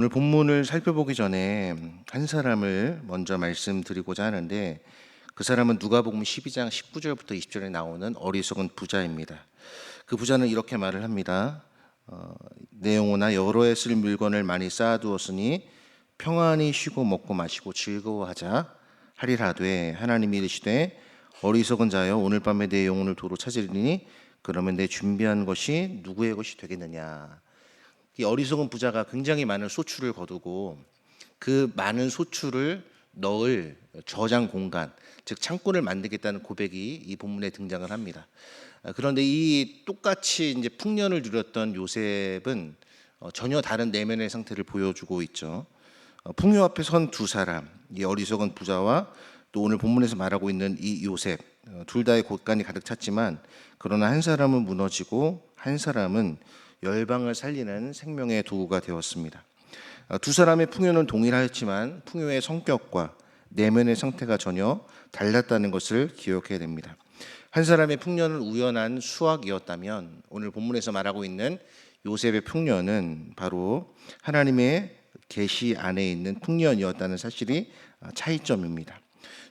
오늘 본문을 살펴보기 전에 한 사람을 먼저 말씀드리고자 하는데, 그 사람은 누가복음 12장 19절부터 20절에 나오는 어리석은 부자입니다. 그 부자는 이렇게 말을 합니다. 내 영혼아 여러 해 쓸 물건을 많이 쌓아두었으니 평안히 쉬고 먹고 마시고 즐거워하자 하리라되, 하나님이 이르시되 어리석은 자여 오늘 밤에 내 영혼을 도로 찾으리니 그러면 내 준비한 것이 누구의 것이 되겠느냐. 이 어리석은 부자가 굉장히 많은 소출을 거두고 그 많은 소출을 넣을 저장 공간, 즉 창고를 만들겠다는 고백이 이 본문에 등장을 합니다. 그런데 이 똑같이 이제 풍년을 누렸던 요셉은 전혀 다른 내면의 상태를 보여주고 있죠. 풍요 앞에 선 두 사람, 이 어리석은 부자와 또 오늘 본문에서 말하고 있는 이 요셉, 둘 다의 곳간이 가득 찼지만 그러나 한 사람은 무너지고 한 사람은 열방을 살리는 생명의 도구가 되었습니다. 두 사람의 풍요는 동일하였지만 풍요의 성격과 내면의 상태가 전혀 달랐다는 것을 기억해야 됩니다. 한 사람의 풍요는 우연한 수확이었다면 오늘 본문에서 말하고 있는 요셉의 풍요는 바로 하나님의 계시 안에 있는 풍년이었다는 사실이 차이점입니다.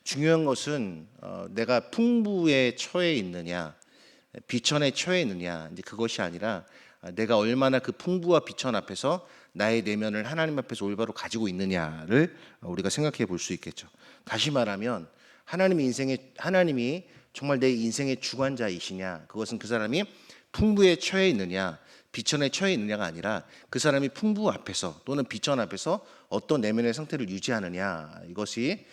중요한 것은 내가 풍부에 처해 있느냐, 비천에 처해 있느냐, 이제 그것이 아니라 내가 얼마나 그 풍부와 비천 앞에서 나의 내면을 하나님 앞에서 올바로 가지고 있느냐를 우리가 생각해 볼 수 있겠죠. 다시 말하면 하나님이 정말 내 인생의 주관자이시냐, 그것은 그 사람이 풍부에 처해 있느냐 비천에 처해 있느냐가 아니라 그 사람이 풍부 앞에서 또는 비천 앞에서 어떤 내면의 상태를 유지하느냐, 이것이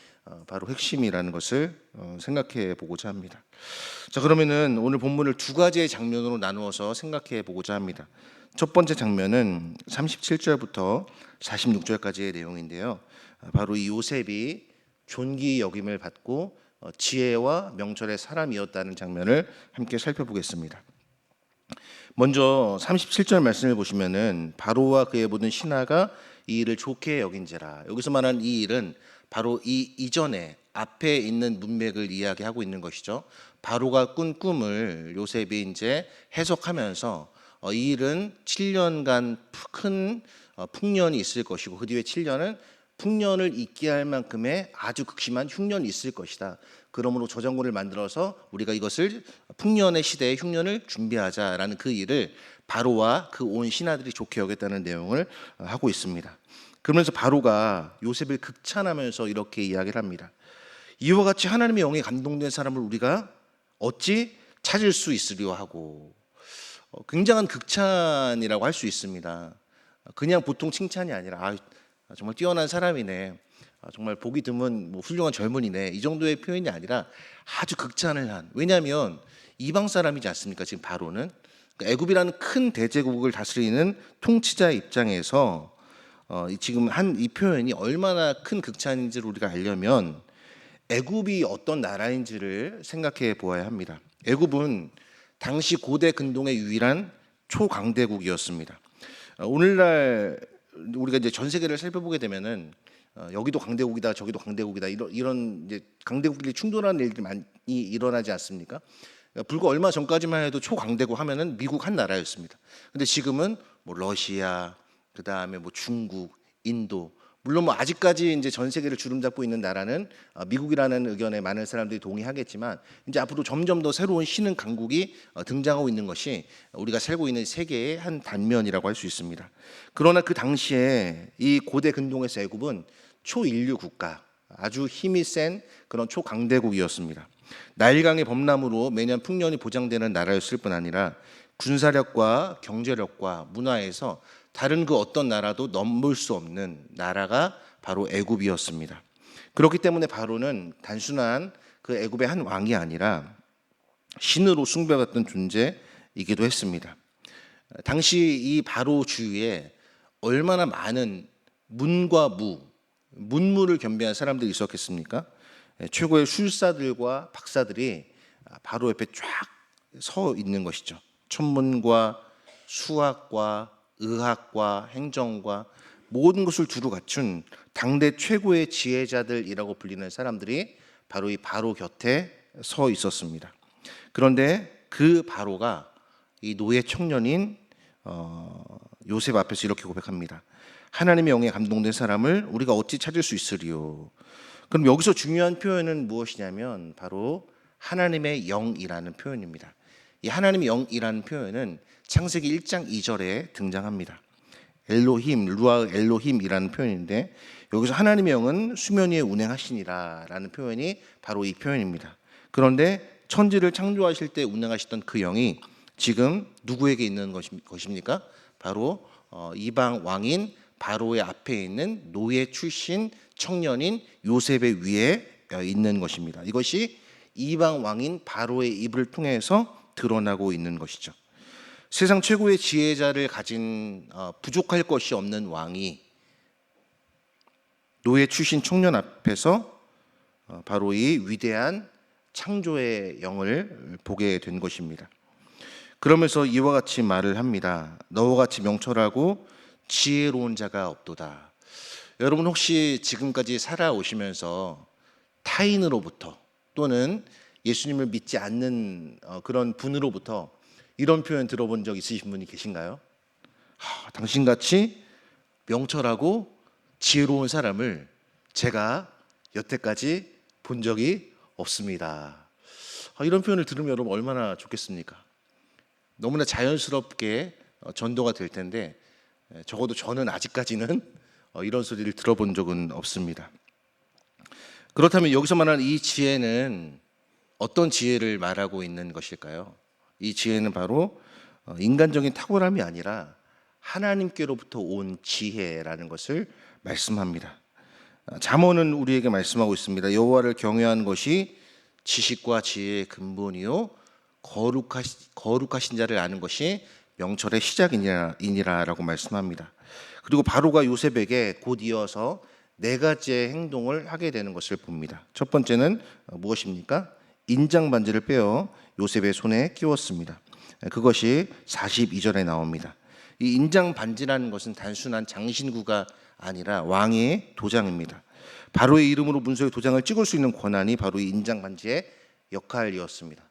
바로 핵심이라는 것을 생각해 보고자 합니다. 자, 그러면은 오늘 본문을 두 가지의 장면으로 나누어서 생각해 보고자 합니다. 첫 번째 장면은 37절부터 46절까지의 내용인데요. 바로 이 요셉이 존귀 여김을 받고 지혜와 명철의 사람이었다는 장면을 함께 살펴보겠습니다. 먼저 37절 말씀을 보시면은 바로와 그의 모든 신하가 이 일을 좋게 여긴지라. 여기서 말하는 이 일은 바로 이 이전에 앞에 있는 문맥을 이야기하고 있는 것이죠. 바로가 꾼 꿈을 요셉이 이제 해석하면서 이 일은 7년간 큰 풍년이 있을 것이고 그 뒤에 7년은 풍년을 잊게 할 만큼의 아주 극심한 흉년이 있을 것이다. 그러므로 저장고를 만들어서 우리가 이것을 풍년의 시대의 흉년을 준비하자라는 그 일을 바로와 그 온 신하들이 좋게 여겼다는 내용을 하고 있습니다. 그러면서 바로가 요셉을 극찬하면서 이렇게 이야기를 합니다. 이와 같이 하나님의 영에 감동된 사람을 우리가 어찌 찾을 수 있으려 하고. 굉장한 극찬이라고 할 수 있습니다. 그냥 보통 칭찬이 아니라 정말 뛰어난 사람이네, 정말 보기 드문 훌륭한 젊은이네, 이 정도의 표현이 아니라 아주 극찬을 한. 왜냐하면 이방 사람이지 않습니까? 지금 바로는 애굽이라는 큰 대제국을 다스리는 통치자 입장에서 지금 한 이 표현이 얼마나 큰 극찬인지를 우리가 알려면 애굽이 어떤 나라인지를 생각해 보아야 합니다. 애굽은 당시 고대 근동의 유일한 초강대국이었습니다. 오늘날 우리가 이제 전 세계를 살펴보게 되면은 여기도 강대국이다, 저기도 강대국이다, 이런 이제 강대국끼리 충돌하는 일들이 많이 일어나지 않습니까? 불과 얼마 전까지만 해도 초강대국 하면은 미국 한 나라였습니다. 근데 지금은 러시아, 그 다음에 중국, 인도, 물론 아직까지 이제 전 세계를 주름잡고 있는 나라는 미국이라는 의견에 많은 사람들이 동의하겠지만 이제 앞으로 점점 더 새로운 신흥 강국이 등장하고 있는 것이 우리가 살고 있는 세계의 한 단면이라고 할 수 있습니다. 그러나 그 당시에 이 고대 근동에서 애굽은 초인류 국가, 아주 힘이 센 그런 초강대국이었습니다. 나일강의 범람으로 매년 풍년이 보장되는 나라였을 뿐 아니라 군사력과 경제력과 문화에서 다른 그 어떤 나라도 넘볼 수 없는 나라가 바로 애굽이었습니다. 그렇기 때문에 바로는 단순한 그 애굽의 한 왕이 아니라 신으로 숭배받던 존재이기도 했습니다. 당시 이 바로 주위에 얼마나 많은 문과 문무를 겸비한 사람들이 있었겠습니까? 최고의 술사들과 박사들이 바로 옆에 쫙 서 있는 것이죠. 천문과 수학과 의학과 행정과 모든 것을 두루 갖춘 당대 최고의 지혜자들이라고 불리는 사람들이 바로 이 바로 곁에 서 있었습니다. 그런데 그 바로가 이 노예 청년인 요셉 앞에서 이렇게 고백합니다. 하나님의 영에 감동된 사람을 우리가 어찌 찾을 수 있으리요. 그럼 여기서 중요한 표현은 무엇이냐면 바로 하나님의 영이라는 표현입니다. 이 하나님의 영이라는 표현은 창세기 1장 2절에 등장합니다. 엘로힘, 루아 엘로힘이라는 표현인데 여기서 하나님의 영은 수면 위에 운행하시니라 라는 표현이 바로 이 표현입니다. 그런데 천지를 창조하실 때 운행하시던 그 영이 지금 누구에게 있는 것입니까? 바로 이방 왕인 바로의 앞에 있는 노예 출신 청년인 요셉의 위에 있는 것입니다. 이것이 이방 왕인 바로의 입을 통해서 드러나고 있는 것이죠. 세상 최고의 지혜자를 가진 부족할 것이 없는 왕이 노예 출신 청년 앞에서 바로 이 위대한 창조의 영을 보게 된 것입니다. 그러면서 이와 같이 말을 합니다. 너와 같이 명철하고 지혜로운 자가 없도다. 여러분 혹시 지금까지 살아오시면서 타인으로부터 또는 예수님을 믿지 않는 그런 분으로부터 이런 표현 들어본 적 있으신 분이 계신가요? 당신같이 명철하고 지혜로운 사람을 제가 여태까지 본 적이 없습니다. 이런 표현을 들으면 여러분 얼마나 좋겠습니까? 너무나 자연스럽게 전도가 될 텐데 적어도 저는 아직까지는 이런 소리를 들어본 적은 없습니다. 그렇다면 여기서 말하는 이 지혜는 어떤 지혜를 말하고 있는 것일까요? 이 지혜는 바로 인간적인 탁월함이 아니라 하나님께로부터 온 지혜라는 것을 말씀합니다. 잠언은 우리에게 말씀하고 있습니다. 여호와를 경외하는 것이 지식과 지혜의 근본이요 거룩하신 자를 아는 것이 명철의 시작이니라라고 말씀합니다. 그리고 바로가 요셉에게 곧 이어서 네 가지의 행동을 하게 되는 것을 봅니다. 첫 번째는 무엇입니까? 인장 반지를 빼어 요셉의 손에 끼웠습니다. 그것이 42절에 나옵니다. 이 인장 반지라는 것은 단순한 장신구가 아니라 왕의 도장입니다. 바로의 이름으로 문서에 도장을 찍을 수 있는 권한이 바로 이 인장 반지의 역할이었습니다.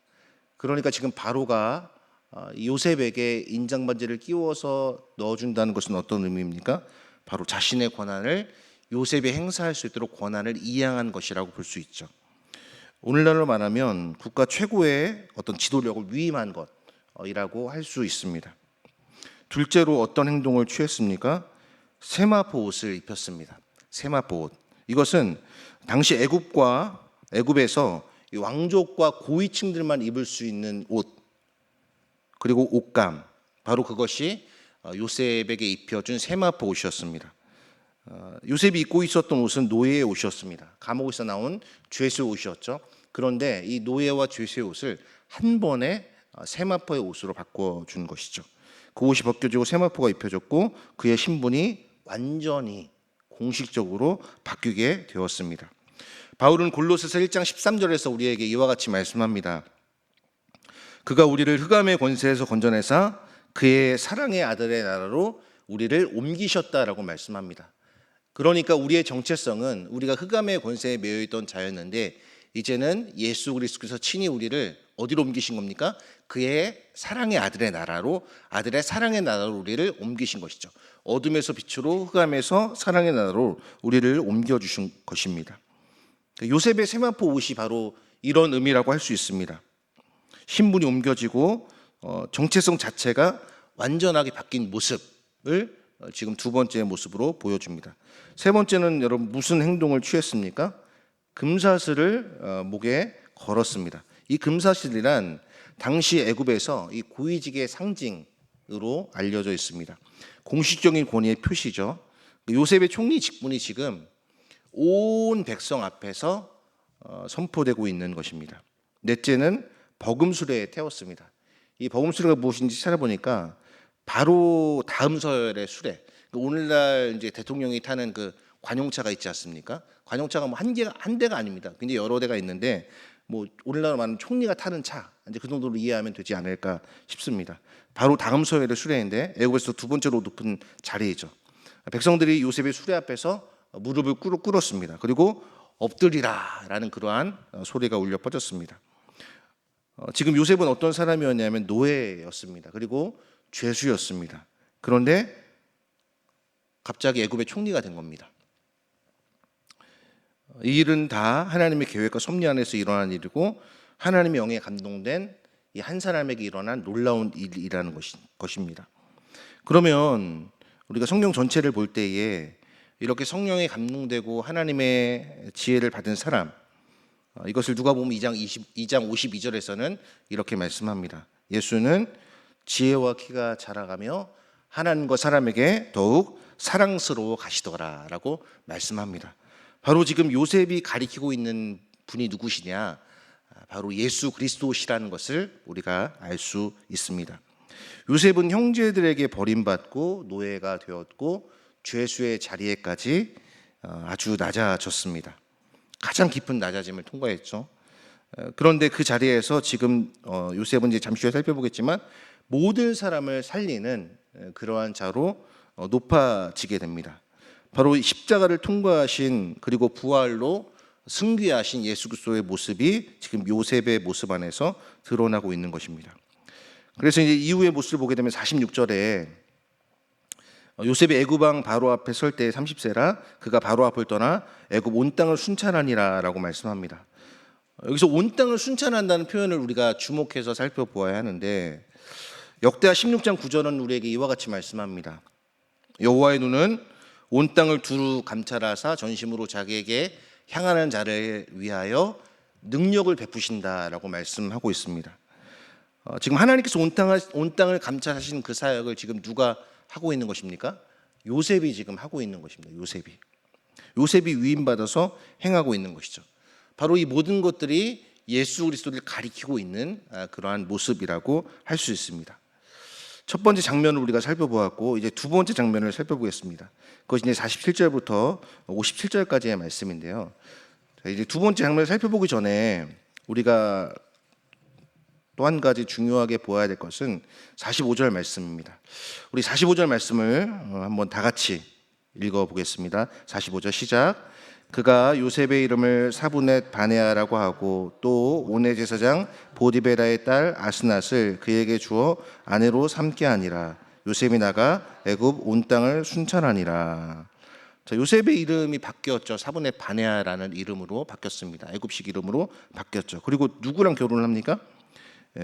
그러니까 지금 바로가 요셉에게 인장 반지를 끼워서 넣어준다는 것은 어떤 의미입니까? 바로 자신의 권한을 요셉이 행사할 수 있도록 권한을 이양한 것이라고 볼 수 있죠. 오늘날로 말하면 국가 최고의 어떤 지도력을 위임한 것이라고 할 수 있습니다. 둘째로 어떤 행동을 취했습니까? 세마포 옷을 입혔습니다. 세마포 옷. 이것은 당시 애굽에서 왕족과 고위층들만 입을 수 있는 옷, 그리고 옷감, 바로 그것이 요셉에게 입혀준 세마포 옷이었습니다. 요셉이 입고 있었던 옷은 노예의 옷이었습니다. 감옥에서 나온 죄수의 옷이었죠. 그런데 이 노예와 죄수의 옷을 한 번에 세마포의 옷으로 바꿔준 것이죠. 그 옷이 벗겨지고 세마포가 입혀졌고 그의 신분이 완전히 공식적으로 바뀌게 되었습니다. 바울은 골로새서 1장 13절에서 우리에게 이와 같이 말씀합니다. 그가 우리를 흑암의 권세에서 건져내사 그의 사랑의 아들의 나라로 우리를 옮기셨다라고 말씀합니다. 그러니까 우리의 정체성은 우리가 흑암의 권세에 매여 있던 자였는데 이제는 예수 그리스도께서 친히 우리를 어디로 옮기신 겁니까? 그의 사랑의 아들의 나라로, 아들의 사랑의 나라로 우리를 옮기신 것이죠. 어둠에서 빛으로, 흑암에서 사랑의 나라로 우리를 옮겨주신 것입니다. 요셉의 세마포 옷이 바로 이런 의미라고 할 수 있습니다. 신분이 옮겨지고 정체성 자체가 완전하게 바뀐 모습을 지금 두 번째 모습으로 보여줍니다. 세 번째는 여러분 무슨 행동을 취했습니까? 금사슬을 목에 걸었습니다. 이 금사슬이란 당시 애굽에서 이 고위직의 상징으로 알려져 있습니다. 공식적인 권위의 표시죠. 요셉의 총리 직분이 지금 온 백성 앞에서 선포되고 있는 것입니다. 넷째는 버금수레에 태웠습니다. 이 버금수레가 무엇인지 찾아보니까 바로 다음 서열의 수레. 오늘날 이제 대통령이 타는 그 관용차가 있지 않습니까? 관용차가 뭐 한 대가 아닙니다. 굉장히 여러 대가 있는데 뭐 오늘날 말하는 총리가 타는 차, 이제 그 정도로 이해하면 되지 않을까 싶습니다. 바로 다음 서열의 수레인데 애굽에서 두 번째로 높은 자리이죠. 백성들이 요셉의 수레 앞에서 무릎을 꿇었습니다. 그리고 엎드리라라는 그러한 소리가 울려 퍼졌습니다. 지금 요셉은 어떤 사람이었냐면 노예였습니다. 그리고 죄수였습니다. 그런데 갑자기 애굽의 총리가 된 겁니다. 이 일은 다 하나님의 계획과 섭리 안에서 일어난 일이고 하나님의 영에 감동된 이 한 사람에게 일어난 놀라운 일이라는 것입니다. 그러면 우리가 성경 전체를 볼 때에 이렇게 성령에 감동되고 하나님의 지혜를 받은 사람, 이것을 누가복음 2장 52절에서는 이렇게 말씀합니다. 예수는 지혜와 키가 자라가며 하나님과 사람에게 더욱 사랑스러워 가시더라라고 말씀합니다. 바로 지금 요셉이 가리키고 있는 분이 누구시냐? 바로 예수 그리스도시라는 것을 우리가 알 수 있습니다. 요셉은 형제들에게 버림받고 노예가 되었고 죄수의 자리에까지 아주 낮아졌습니다. 가장 깊은 낮아짐을 통과했죠. 그런데 그 자리에서 지금 요셉은 이제 잠시 후에 살펴보겠지만 모든 사람을 살리는 그러한 자로 높아지게 됩니다. 바로 십자가를 통과하신 그리고 부활로 승귀하신 예수 그리스도의 모습이 지금 요셉의 모습 안에서 드러나고 있는 것입니다. 그래서 이제 이후의 모습을 보게 되면 46절에 요셉이 애굽 왕 바로 앞에 설 때 30세라 그가 바로 앞을 떠나 애굽 온 땅을 순찰하니라라고 말씀합니다. 여기서 온 땅을 순찰한다는 표현을 우리가 주목해서 살펴보아야 하는데 역대하 16장 9절은 우리에게 이와 같이 말씀합니다. 여호와의 눈은 온 땅을 두루 감찰하사 전심으로 자기에게 향하는 자를 위하여 능력을 베푸신다라고 말씀하고 있습니다. 지금 하나님께서 온 땅을 감찰하신 그 사역을 지금 누가 하고 있는 것입니까? 요셉이 지금 하고 있는 것입니다. 요셉이 위임받아서 행하고 있는 것이죠. 바로 이 모든 것들이 예수 그리스도를 가리키고 있는 그러한 모습이라고 할 수 있습니다. 첫 번째 장면을 우리가 살펴보았고 이제 두 번째 장면을 살펴보겠습니다. 그것이 이제 47절부터 57절까지의 말씀인데요. 이제 두 번째 장면을 살펴보기 전에 우리가 또 한 가지 중요하게 보아야 될 것은 45절 말씀입니다. 우리 45절 말씀을 한번 다 같이 읽어보겠습니다. 45절 시작. 그가 요셉의 이름을 사브넷 바네아라고 하고 또 온의 제사장 보디베라의 딸 아스낫을 그에게 주어 아내로 삼게 하니라. 요셉이 나가 애굽 온 땅을 순찰하니라. 자, 요셉의 이름이 바뀌었죠. 사브넷 바네아라는 이름으로 바뀌었습니다. 애굽식 이름으로 바뀌었죠. 그리고 누구랑 결혼을 합니까?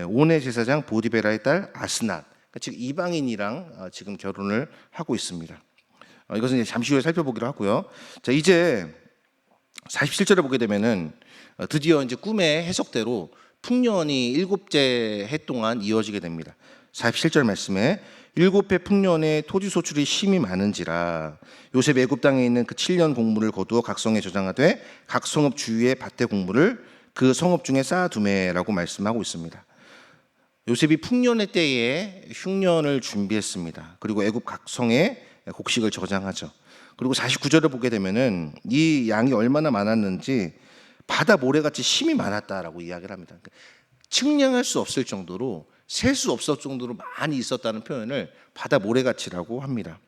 온의 제사장 보디베라의 딸 아스낫, 즉 이방인이랑 지금 결혼을 하고 있습니다. 이것은 이제 잠시 후에 살펴보기로 하고요. 자, 이제 47절에 보게 되면은 드디어 이제 꿈의 해석대로 풍년이 7째 해 동안 이어지게 됩니다. 47절 말씀에 7해 풍년에 토지 소출이 심히 많은지라 요셉 애굽 땅에 있는 그 7년 곡물을 거두어 각 성에 저장하되 각 성읍 주위의 밭의 곡물을 그 성읍 중에 쌓아두매라고 말씀하고 있습니다. 요셉이 풍년의 때에 흉년을 준비했습니다. 그리고 애굽 각 성에 곡식을 저장하죠. 그리고 49절을 보게 되면은 이 양이 얼마나 많았는지 바다 모래같이 심이 많았다라고 이야기를 합니다. 측량할 수 없을 정도로 셀 수 없을 정도로 많이 있었다는 표현을 바다 모래같이라고 합니다.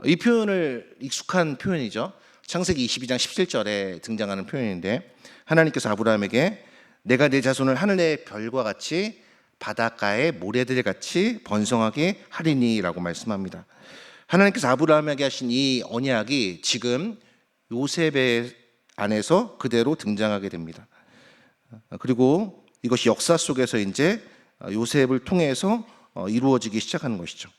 이 표현을 익숙한 표현이죠. 창세기 22장 17절에 등장하는 표현인데 하나님께서 아브라함에게 내가 내 자손을 하늘의 별과 같이 바닷가의 모래들 같이 번성하게 하리니라고 말씀합니다. 하나님께서 아브라함에게 하신 이 언약이 지금 요셉의 안에서 그대로 등장하게 됩니다. 그리고 이것이 역사 속에서 이제 요셉을 통해서 이루어지기 시작하는 것이죠.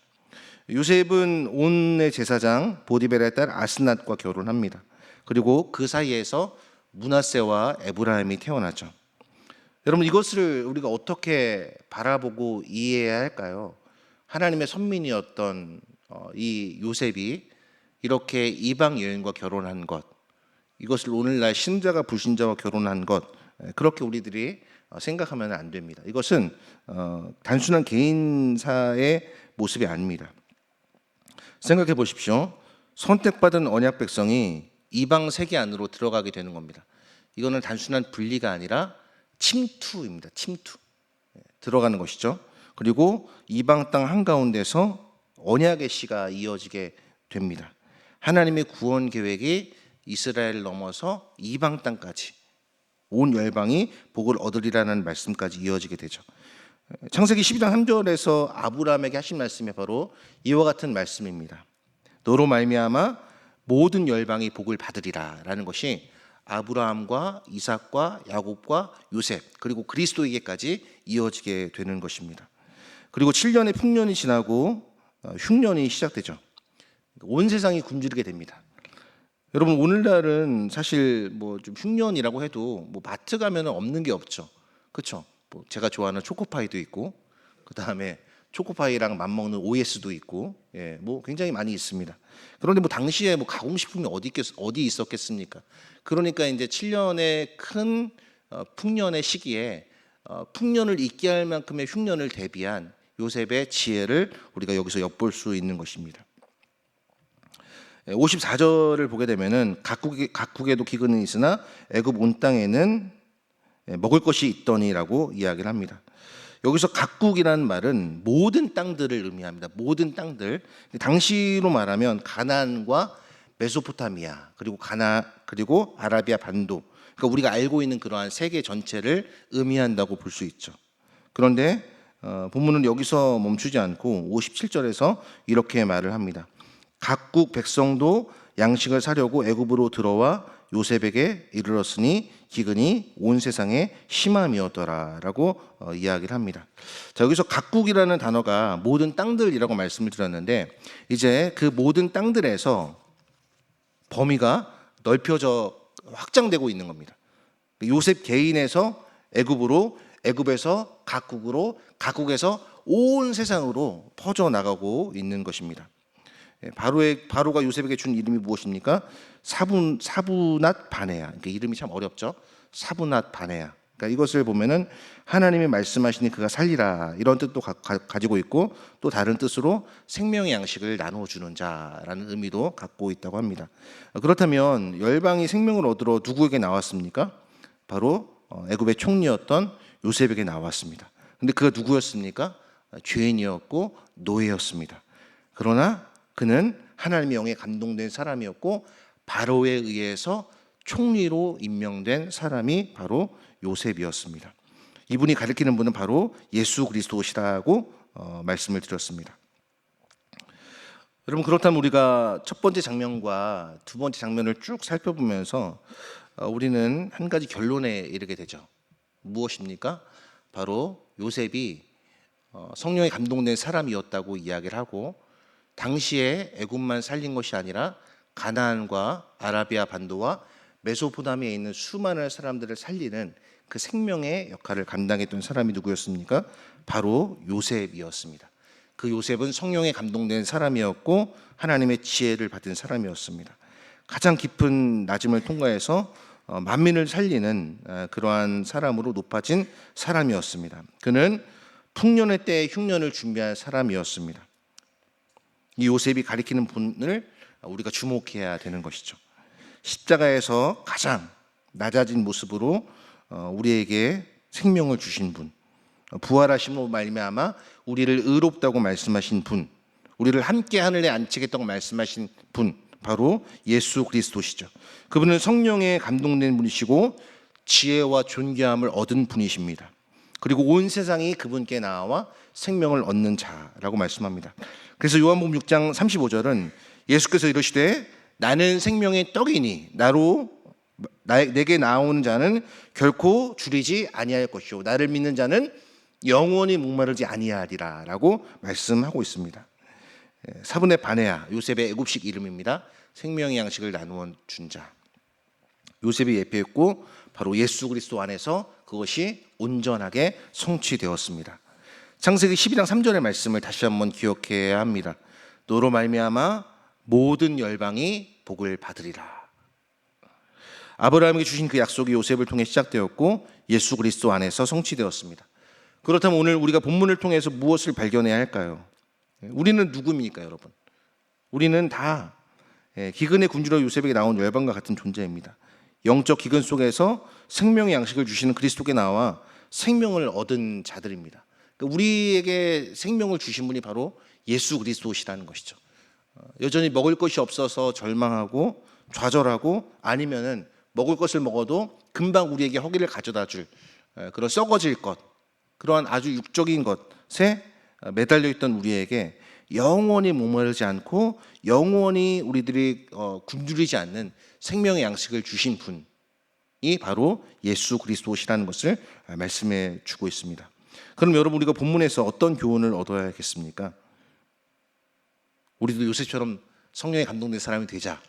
요셉은 온의 제사장 보디베라의 딸 아스낫과 결혼합니다. 그리고 그 사이에서 므낫세와 에브라임이 태어나죠. 여러분, 이것을 우리가 어떻게 바라보고 이해해야 할까요? 하나님의 선민이었던 이 요셉이 이렇게 이방 여인과 결혼한 것, 이것을 오늘날 신자가 불신자와 결혼한 것, 그렇게 우리들이 생각하면 안 됩니다. 이것은 단순한 개인사의 모습이 아닙니다. 생각해 보십시오. 선택받은 언약 백성이 이방 세계 안으로 들어가게 되는 겁니다. 이거는 단순한 분리가 아니라 침투입니다. 침투. 들어가는 것이죠. 그리고 이방 땅 한가운데서 언약의 씨가 이어지게 됩니다. 하나님의 구원 계획이 이스라엘을 넘어서 이방 땅까지 온 열방이 복을 얻으리라는 말씀까지 이어지게 되죠. 창세기 12장 3절에서 아브라함에게 하신 말씀이 바로 이와 같은 말씀입니다. 너로 말미암아 모든 열방이 복을 받으리라라는 것이 아브라함과 이삭과 야곱과 요셉 그리고 그리스도에게까지 이어지게 되는 것입니다. 그리고 7년의 풍년이 지나고 흉년이 시작되죠. 온 세상이 굶주리게 됩니다. 여러분, 오늘날은 사실 뭐 좀 흉년이라고 해도 뭐 마트 가면은 없는 게 없죠. 그렇죠? 뭐 제가 좋아하는 초코파이도 있고, 그 다음에 초코파이랑 맞먹는 OS도 있고, 예, 뭐 굉장히 많이 있습니다. 그런데 뭐 당시에 뭐 가공식품이 어디 있었겠습니까? 그러니까 이제 7년의 큰 풍년의 시기에 풍년을 잊게 할 만큼의 흉년을 대비한 요셉의 지혜를 우리가 여기서 엿볼 수 있는 것입니다. 54절을 보게 되면은 각국에도 기근은 있으나 애굽 온 땅에는 먹을 것이 있더니라고 이야기를 합니다. 여기서 각국이라는 말은 모든 땅들을 의미합니다. 모든 땅들. 당시로 말하면 가나안과 메소포타미아 그리고 아라비아 반도. 그러니까 우리가 알고 있는 그러한 세계 전체를 의미한다고 볼 수 있죠. 그런데 본문은 여기서 멈추지 않고 57절에서 이렇게 말을 합니다. 각국 백성도 양식을 사려고 애굽으로 들어와 요셉에게 이르렀으니 기근이 온 세상에 심함이었더라라고 이야기를 합니다. 자, 여기서 각국이라는 단어가 모든 땅들이라고 말씀을 드렸는데 이제 그 모든 땅들에서 범위가 넓혀져 확장되고 있는 겁니다. 요셉 개인에서 애굽으로, 애굽에서 각국으로, 각국에서 온 세상으로 퍼져 나가고 있는 것입니다. 바로가 요셉에게 준 이름이 무엇입니까? 사브낫 바네아. 그러니까 이름이 참 어렵죠. 사브낫 바네아. 그러니까 이것을 보면은 하나님이 말씀하시니 그가 살리라 이런 뜻도 가지고 있고 또 다른 뜻으로 생명의 양식을 나누어 주는 자라는 의미도 갖고 있다고 합니다. 그렇다면 열방이 생명을 얻으러 누구에게 나왔습니까? 바로 애굽의 총리였던 요셉에게 나왔습니다. 근데 그가 누구였습니까? 죄인이었고 노예였습니다. 그러나 그는 하나님의 영에 감동된 사람이었고 바로에 의해서 총리로 임명된 사람이 바로 요셉이었습니다. 이분이 가리키는 분은 바로 예수 그리스도시라고 말씀을 드렸습니다. 여러분, 그렇다면 우리가 첫 번째 장면과 두 번째 장면을 쭉 살펴보면서 우리는 한 가지 결론에 이르게 되죠. 무엇입니까? 바로 요셉이 성령에 감동된 사람이었다고 이야기를 하고 당시에 애굽만 살린 것이 아니라 가나안과 아라비아 반도와 메소포타미아에 있는 수많은 사람들을 살리는 그 생명의 역할을 감당했던 사람이 누구였습니까? 바로 요셉이었습니다. 그 요셉은 성령에 감동된 사람이었고 하나님의 지혜를 받은 사람이었습니다. 가장 깊은 낮음을 통과해서 만민을 살리는 그러한 사람으로 높아진 사람이었습니다. 그는 풍년의 때에 흉년을 준비한 사람이었습니다. 이 요셉이 가리키는 분을 우리가 주목해야 되는 것이죠. 십자가에서 가장 낮아진 모습으로 우리에게 생명을 주신 분, 부활하심으로 말미암아 우리를 의롭다고 말씀하신 분, 우리를 함께 하늘에 안치겠다고 말씀하신 분, 바로 예수 그리스도시죠. 그분은 성령에 감동된 분이시고 지혜와 존귀함을 얻은 분이십니다. 그리고 온 세상이 그분께 나와 생명을 얻는 자라고 말씀합니다. 그래서 요한복음 6장 35절은 예수께서 이르시되 나는 생명의 떡이니 내게 나오는 자는 결코 줄이지 아니할 것이요 나를 믿는 자는 영원히 목마르지 아니하리라 라고 말씀하고 있습니다. 사브낫 바네아, 요셉의 애굽식 이름입니다. 생명의 양식을 나누어 준 자. 요셉이 예표했고 바로 예수 그리스도 안에서 그것이 온전하게 성취되었습니다. 창세기 12장 3절의 말씀을 다시 한번 기억해야 합니다. 너로 말미암아 모든 열방이 복을 받으리라. 아브라함에게 주신 그 약속이 요셉을 통해 시작되었고 예수 그리스도 안에서 성취되었습니다. 그렇다면 오늘 우리가 본문을 통해서 무엇을 발견해야 할까요? 우리는 누구입니까, 여러분? 우리는 다 기근의 군주로 요셉에게 나온 열방과 같은 존재입니다. 영적 기근 속에서 생명의 양식을 주시는 그리스도께 나와 생명을 얻은 자들입니다. 우리에게 생명을 주신 분이 바로 예수 그리스도시라는 것이죠. 여전히 먹을 것이 없어서 절망하고 좌절하고 아니면은 먹을 것을 먹어도 금방 우리에게 허기를 가져다 줄 그런 썩어질 것, 그러한 아주 육적인 것에 매달려 있던 우리에게 영원히 목마르지 않고 영원히 우리들이 굶주리지 않는 생명의 양식을 주신 분이 바로 예수 그리스도시라는 것을 말씀해 주고 있습니다. 그럼 여러분, 우리가 본문에서 어떤 교훈을 얻어야겠습니까? 우리도 요셉처럼 성령에 감동된 사람이 되자.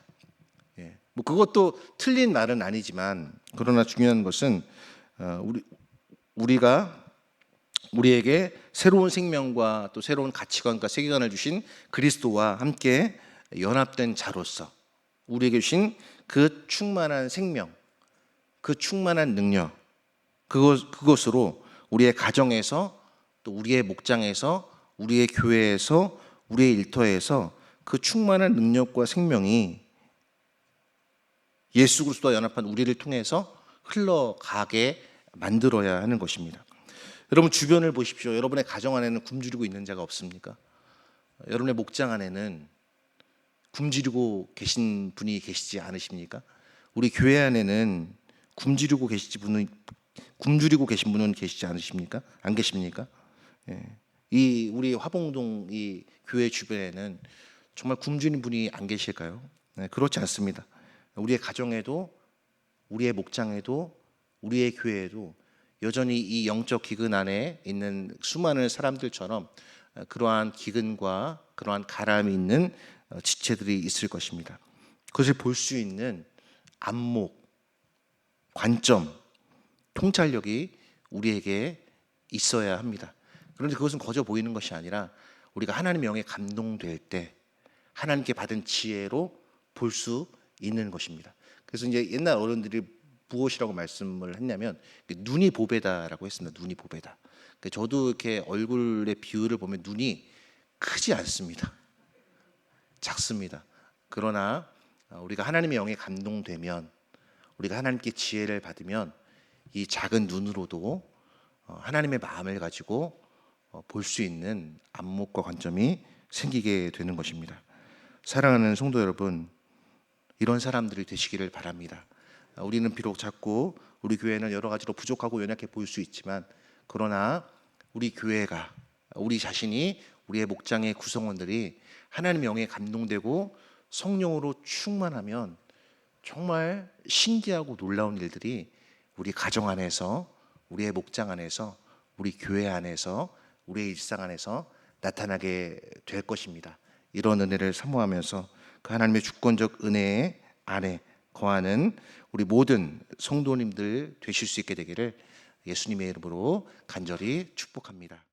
뭐 그것도 틀린 말은 아니지만, 그러나 중요한 것은 우리가 우리에게 새로운 생명과 또 새로운 가치관과 세계관을 주신 그리스도와 함께 연합된 자로서 우리에게 주신 그 충만한 생명, 그 충만한 능력, 그것으로 우리의 가정에서, 또 우리의 목장에서, 우리의 교회에서, 우리의 일터에서 그 충만한 능력과 생명이 예수 그리스도와 연합한 우리를 통해서 흘러가게 만들어야 하는 것입니다. 여러분, 주변을 보십시오. 여러분의 가정 안에는 굶주리고 있는 자가 없습니까? 여러분의 목장 안에는 굶주리고 계신 분이 계시지 않으십니까? 우리 교회 안에는 굶주리고 계신 분은 계시지 않으십니까? 안 계십니까? 이 우리 화봉동 이 교회 주변에는 정말 굶주린 분이 안 계실까요? 그렇지 않습니다. 우리의 가정에도, 우리의 목장에도, 우리의 교회에도 여전히 이 영적 기근 안에 있는 수많은 사람들처럼 그러한 기근과 그러한 가람이 있는 지체들이 있을 것입니다. 그것을 볼 수 있는 안목, 관점, 통찰력이 우리에게 있어야 합니다. 그런데 그것은 거저 보이는 것이 아니라 우리가 하나님의 영에 감동될 때 하나님께 받은 지혜로 볼 수 있는 것입니다. 그래서 이제 옛날 어른들이 무엇이라고 말씀을 했냐면 눈이 보배다라고 했습니다. 눈이 보배다. 저도 이렇게 얼굴의 비율을 보면 눈이 크지 않습니다. 작습니다. 그러나 우리가 하나님의 영에 감동되면, 우리가 하나님께 지혜를 받으면 이 작은 눈으로도 하나님의 마음을 가지고 볼 수 있는 안목과 관점이 생기게 되는 것입니다. 사랑하는 성도 여러분, 이런 사람들이 되시기를 바랍니다. 우리는 비록 작고 우리 교회는 여러 가지로 부족하고 연약해 보일 수 있지만, 그러나 우리 교회가, 우리 자신이, 우리의 목장의 구성원들이 하나님의 영에 감동되고 성령으로 충만하면 정말 신기하고 놀라운 일들이 우리 가정 안에서, 우리의 목장 안에서, 우리 교회 안에서, 우리의 일상 안에서 나타나게 될 것입니다. 이런 은혜를 사모하면서 그 하나님의 주권적 은혜 안에 거하는 우리 모든 성도님들 되실 수 있게 되기를 예수님의 이름으로 간절히 축복합니다.